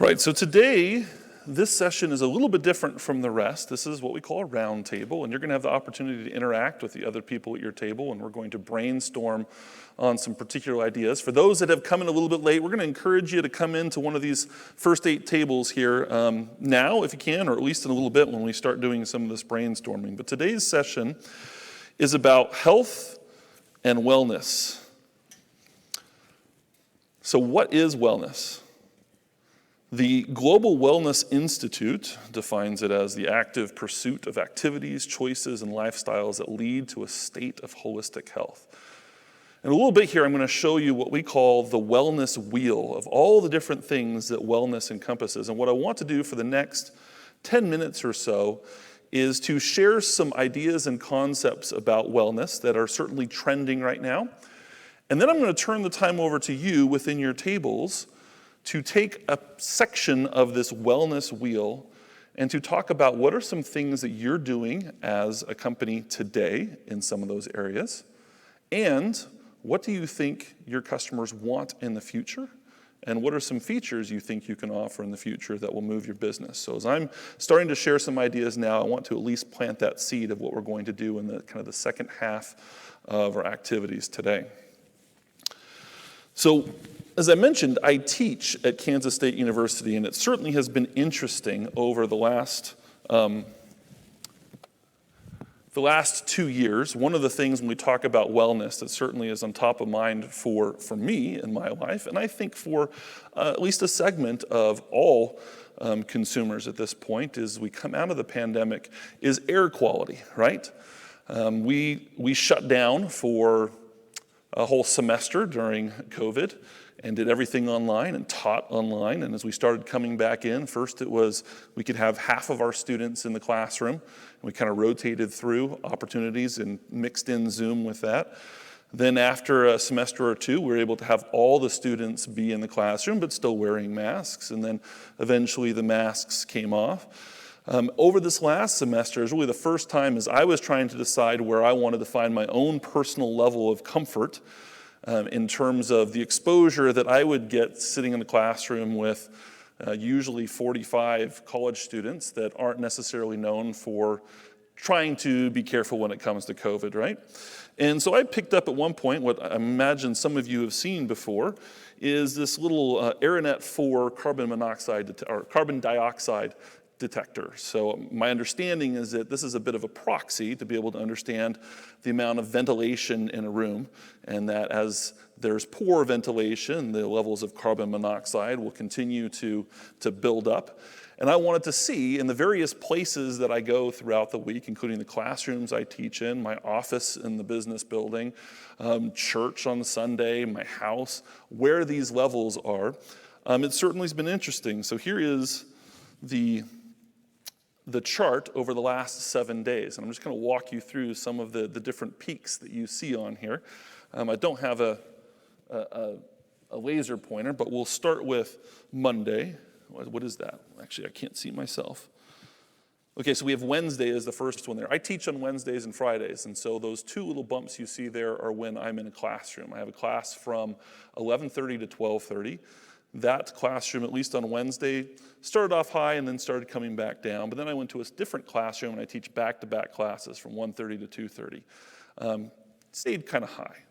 Right, so today, this session is a little bit different from the rest. This is what we call a round table, and you're going to have the opportunity to interact with the other people at your table, and we're going to brainstorm on some particular ideas. For those that have come in a little bit late, we're going to encourage you to come into one of these first 8 tables here now, if you can, or at least in a little bit when we start doing some of this brainstorming. But today's session is about health and wellness. So what is wellness? The Global Wellness Institute defines it as the active pursuit of activities, choices, and lifestyles that lead to a state of holistic health. In a little bit here, I'm going to show you what we call the wellness wheel of all the different things that wellness encompasses. And what I want to do for the next 10 minutes or so is to share some ideas and concepts about wellness that are certainly trending right now. And then I'm going to turn the time over to you within your tables to take a section of this wellness wheel and to talk about what are some things that you're doing as a company today in some of those areas, and what do you think your customers want in the future, and what are some features you think you can offer in the future that will move your business. So as I'm starting to share some ideas now, I want to at least plant that seed of what we're going to do in the kind of the second half of our activities today. So, as I mentioned, I teach at Kansas State University, and it certainly has been interesting over the last 2 years. One of the things when we talk about wellness that certainly is on top of mind for me in my life, and I think for at least a segment of all consumers at this point, is we come out of the pandemic, is air quality, right? We shut down for a whole semester during COVID and did everything online and taught online. And as we started coming back in, first it was we could have half of our students in the classroom, and we kind of rotated through opportunities and mixed in Zoom with that. Then after a semester or two, we were able to have all the students be in the classroom, but still wearing masks. And then eventually the masks came off. Over this last semester is really the first time as I was trying to decide where I wanted to find my own personal level of comfort in terms of the exposure that I would get sitting in the classroom with usually 45 college students that aren't necessarily known for trying to be careful when it comes to COVID, right? And so I picked up at one point what I imagine some of you have seen before is this little Aranet 4 carbon dioxide detector. So my understanding is that this is a bit of a proxy to be able to understand the amount of ventilation in a room, and that as there's poor ventilation, the levels of carbon monoxide will continue to build up. And I wanted to see in the various places that I go throughout the week, including the classrooms I teach in, my office in the business building, church on Sunday, my house, where these levels are. It certainly has been interesting. So here is the chart over the last 7 days. And I'm just going to walk you through some of the different peaks that you see on here. I don't have a laser pointer, but we'll start with Monday. What is that? Actually, I can't see myself. Okay, so we have Wednesday as the first one there. I teach on Wednesdays and Fridays, and so those 2 little bumps you see there are when I'm in a classroom. I have a class from 11:30 to 12:30. That classroom, at least on Wednesday, started off high and then started coming back down. But then I went to a different classroom and I teach back-to-back classes from 1:30 to 2:30. Stayed kind of high.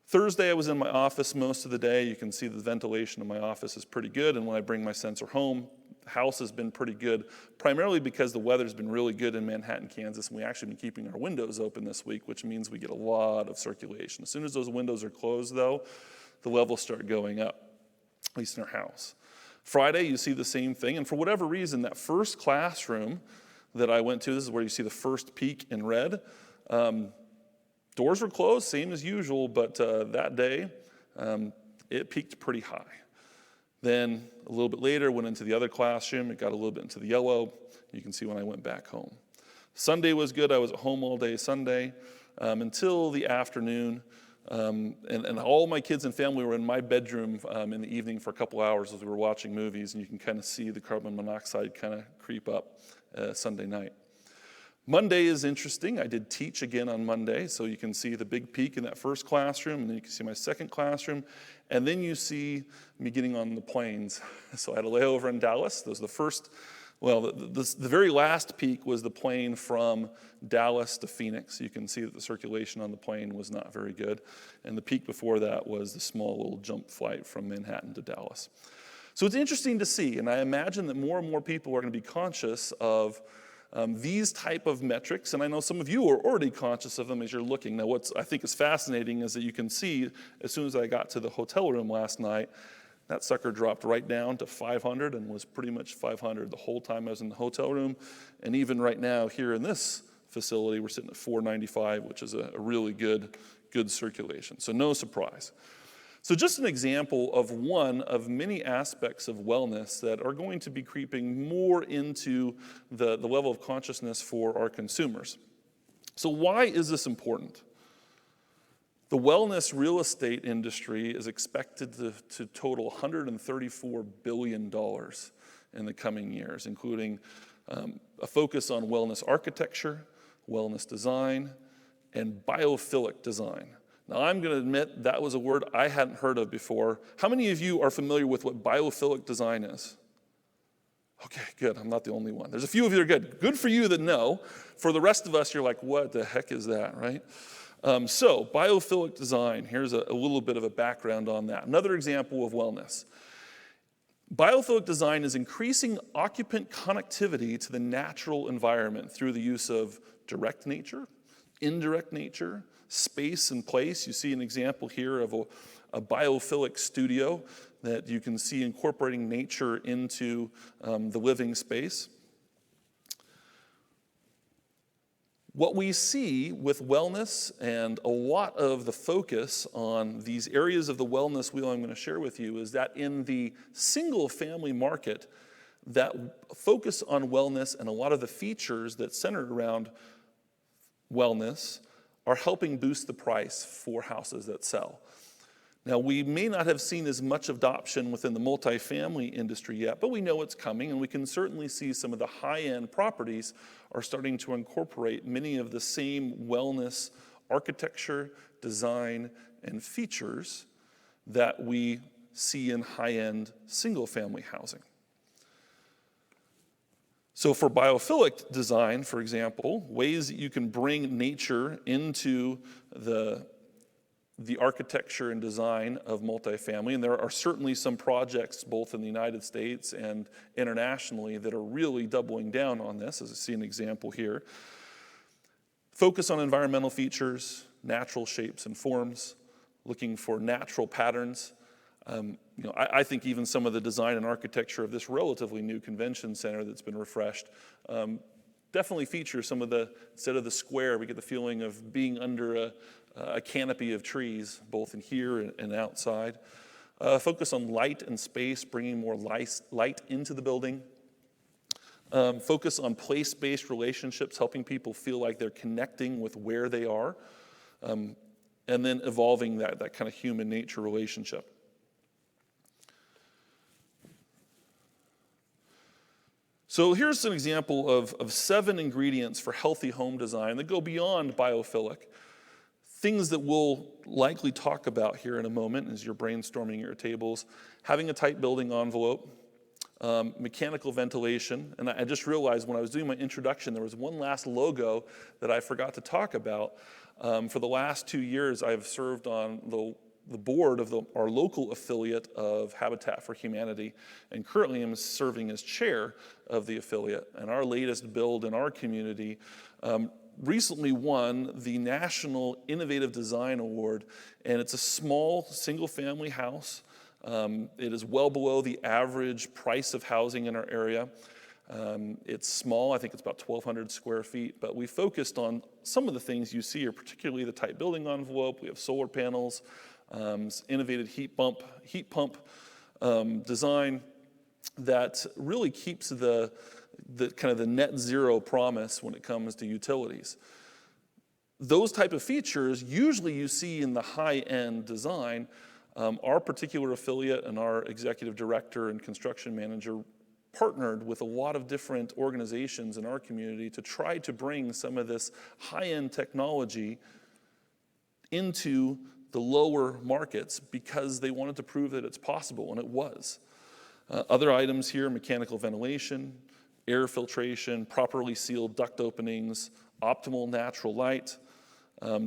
Thursday I was in my office most of the day. You can see the ventilation in my office is pretty good. And when I bring my sensor home, the house has been pretty good, primarily because the weather's been really good in Manhattan, Kansas. And we actually been keeping our windows open this week, which means we get a lot of circulation. As soon as those windows are closed, though, the levels start going up, at least in our house. Friday, you see the same thing. And for whatever reason, that first classroom that I went to, this is where you see the first peak in red, doors were closed, same as usual, but that day, it peaked pretty high. Then a little bit later, went into the other classroom. It got a little bit into the yellow. You can see when I went back home. Sunday was good. I was at home all day Sunday until the afternoon. And all my kids and family were in my bedroom in the evening for a couple hours as we were watching movies, and you can kind of see the carbon monoxide kind of creep up Sunday night. Monday is interesting. I did teach again on Monday, so you can see the big peak in that first classroom, and then you can see my second classroom, and then you see me getting on the planes. So I had a layover in Dallas. That was the first, well, the very last peak was the plane from Dallas to Phoenix. You can see that the circulation on the plane was not very good, and the peak before that was the small little jump flight from Manhattan to Dallas. So it's interesting to see, and I imagine that more and more people are going to be conscious of these type of metrics, and I know some of you are already conscious of them as you're looking. Now, what I think is fascinating is that you can see, as soon as I got to the hotel room last night, that sucker dropped right down to 500 and was pretty much 500 the whole time I was in the hotel room. And even right now, here in this facility, we're sitting at 495, which is a really good circulation. So no surprise. So just an example of one of many aspects of wellness that are going to be creeping more into the level of consciousness for our consumers. So why is this important? The wellness real estate industry is expected to total $134 billion in the coming years, including a focus on wellness architecture, wellness design, and biophilic design. Now, I'm going to admit that was a word I hadn't heard of before. How many of you are familiar with what biophilic design is? Okay, good. I'm not the only one. There's a few of you that are good. Good for you that know. For the rest of us, you're like, what the heck is that, right? So, biophilic design, here's a little bit of a background on that. Another example of wellness. Biophilic design is increasing occupant connectivity to the natural environment through the use of direct nature, indirect nature, space and place. You see an example here of a biophilic studio that you can see incorporating nature into the living space. What we see with wellness and a lot of the focus on these areas of the wellness wheel I'm going to share with you is that in the single family market, that focus on wellness and a lot of the features that centered around wellness are helping boost the price for houses that sell. Now, we may not have seen as much adoption within the multifamily industry yet, but we know it's coming, and we can certainly see some of the high-end properties are starting to incorporate many of the same wellness architecture, design, and features that we see in high-end single-family housing. So for biophilic design, for example, ways that you can bring nature into the architecture and design of multifamily, and there are certainly some projects both in the United States and internationally that are really doubling down on this, as I see an example here. Focus on environmental features, natural shapes and forms, looking for natural patterns. I think even some of the design and architecture of this relatively new convention center that's been refreshed definitely features some of the, instead of the square, we get the feeling of being under a canopy of trees, both in here and outside. Focus on light and space, bringing more light into the building. Focus on place-based relationships, helping people feel like they're connecting with where they are, and then evolving that kind of human nature relationship. So here's an example of 7 ingredients for healthy home design that go beyond biophilic. Things that we'll likely talk about here in a moment as you're brainstorming at your tables. Having a tight building envelope, mechanical ventilation, and I just realized when I was doing my introduction there was one last logo that I forgot to talk about. For the last 2 years I've served on the board of our local affiliate of Habitat for Humanity, and currently I'm serving as chair of the affiliate. And our latest build in our community recently won the National Innovative Design Award, and it's a small single-family house. It is well below the average price of housing in our area. It's small, I think it's about 1,200 square feet, but we focused on some of the things you see here, particularly the tight building envelope. We have solar panels, innovative heat pump design that really keeps the kind of the net zero promise when it comes to utilities. Those type of features usually you see in the high-end design. Our particular affiliate and our executive director and construction manager partnered with a lot of different organizations in our community to try to bring some of this high-end technology into the lower markets because they wanted to prove that it's possible, and it was. Other items here: mechanical ventilation, air filtration, properly sealed duct openings, optimal natural light,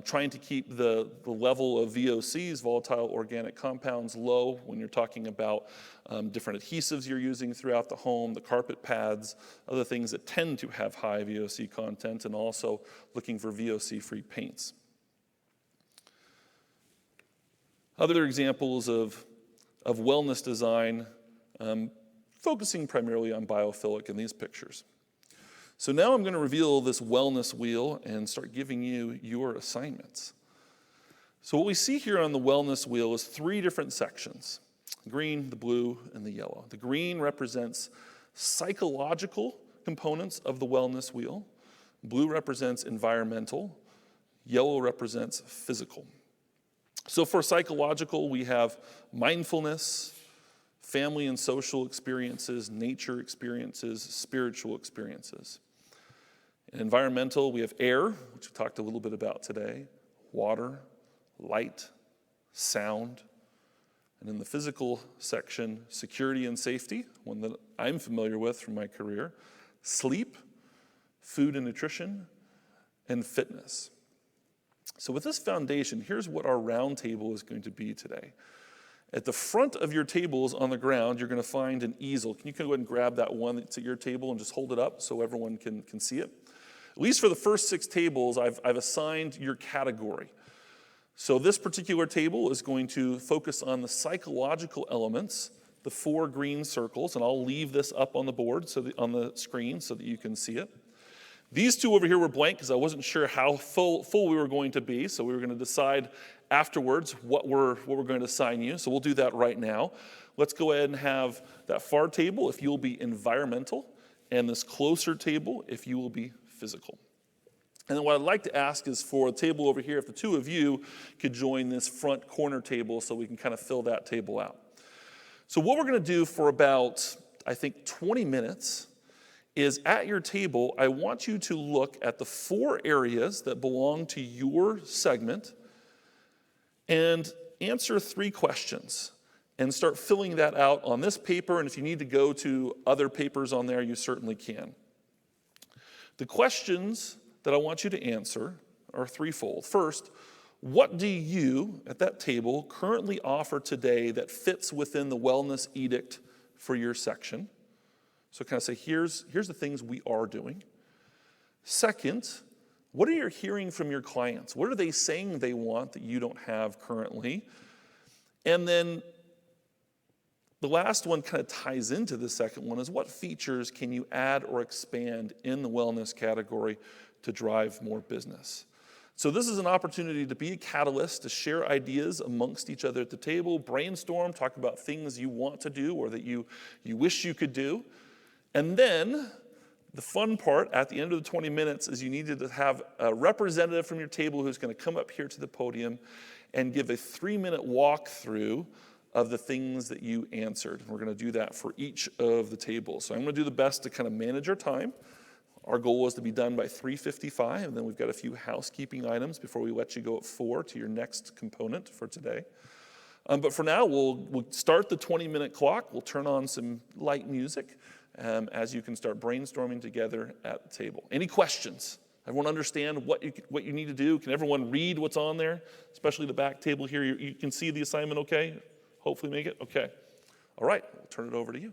trying to keep the level of VOCs, volatile organic compounds, low when you're talking about different adhesives you're using throughout the home, the carpet pads, other things that tend to have high VOC content, and also looking for VOC-free paints. Other examples of wellness design, focusing primarily on biophilic in these pictures. So now I'm going to reveal this wellness wheel and start giving you your assignments. So what we see here on the wellness wheel is 3 different sections: the green, the blue, and the yellow. The green represents psychological components of the wellness wheel. Blue represents environmental. Yellow represents physical. So for psychological, we have mindfulness, family and social experiences, nature experiences, spiritual experiences. In environmental, we have air, which we talked a little bit about today, water, light, sound. And in the physical section, security and safety, one that I'm familiar with from my career, sleep, food and nutrition, and fitness. So with this foundation, here's what our round table is going to be today. At the front of your tables on the ground, you're going to find an easel. Can you go ahead and grab that one that's at your table and just hold it up so everyone can see it? At least for the first 6 tables, I've assigned your category. So this particular table is going to focus on the psychological elements, the 4 green circles, and I'll leave this up on the board, on the screen, so that you can see it. These 2 over here were blank because I wasn't sure how full we were going to be, so we were going to decide afterwards what we're going to assign you. So we'll do that right now. Let's go ahead and have that far table if you'll be environmental, and this closer table if you will be physical. And then what I'd like to ask is for the table over here, if the 2 of you could join this front corner table so we can kind of fill that table out. So what we're going to do for about, I think, 20 minutes is at your table, I want you to look at the 4 areas that belong to your segment and answer 3 questions and start filling that out on this paper. And if you need to go to other papers on there, you certainly can. The questions that I want you to answer are threefold. First, what do you at that table currently offer today that fits within the wellness edict for your section? So kind of say, here's the things we are doing. Second, what are you hearing from your clients? What are they saying they want that you don't have currently? And then the last one kind of ties into the second one is, what features can you add or expand in the wellness category to drive more business? So this is an opportunity to be a catalyst, to share ideas amongst each other at the table, brainstorm, talk about things you want to do or that you wish you could do. And then the fun part at the end of the 20 minutes is you needed to have a representative from your table who's going to come up here to the podium and give a 3-minute walkthrough of the things that you answered. We're going to do that for each of the tables. So I'm going to do the best to kind of manage our time. Our goal was to be done by 3:55, and then we've got a few housekeeping items before we let you go at 4 to your next component for today. But for now, we'll start the 20-minute clock. We'll turn on some light music as you can start brainstorming together at the table. Any questions? Everyone understand what you need to do? Can everyone read what's on there? Especially the back table here. You can see the assignment okay? Hopefully make it? Okay. All right, we'll turn it over to you.